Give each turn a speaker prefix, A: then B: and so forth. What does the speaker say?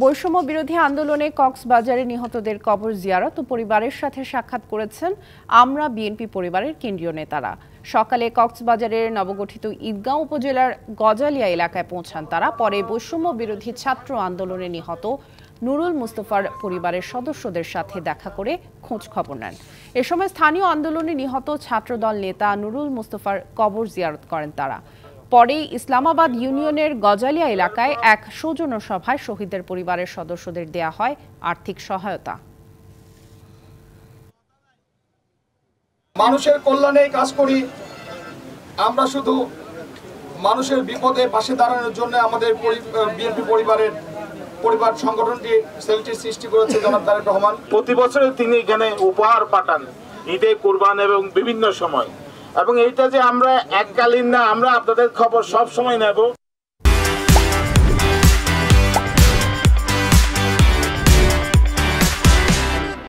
A: বৈষম্য বিরোধী আন্দোলনে কক্সবাজারে নিহতদের কবর জিয়ারত ও পরিবারের সাথে সাক্ষাৎ করেছেন আমরা বিএনপি পরিবারের কেন্দ্রীয় নেতারা। সকালে কক্সবাজারের নবগঠিত ঈদগাঁও উপজেলার গজালিয়া এলাকায় পৌঁছান তারা। পরে বৈষম্য বিরোধী ছাত্র আন্দোলনে নিহত নুরুল মুস্তফার পরিবারের সদস্যদের সাথে দেখা করে খোঁজ খবর নেন। এ সময় স্থানীয় আন্দোলনে নিহত ছাত্রদল নেতা নুরুল মুস্তফার কবর জিয়ারত করেন তারা। পরে ইসলামাবাদ ইউনিয়নের গজালিয়া এলাকায় এক সৌজন্য সভায় শহীদদের পরিবারের সদস্যদের দেয়া হয় আর্থিক সহায়তা।
B: মানুষের কল্যাণে কাজ করি আমরা, শুধু মানুষের বিপদে পাশে দাঁড়ানোর জন্য আমাদের বিএনপি পরিবার সংগঠনটি সেলটি সৃষ্টি করেছে জনাব তারেক রহমান।
C: প্রতি বছরে তিনি এখানে উপহার পাঠান ঈদে, কুরবান এবং বিভিন্ন সময়, এবং এইটা যে আমরা এককালীন না, আমরা আপনাদের খবর সব সময় নেব।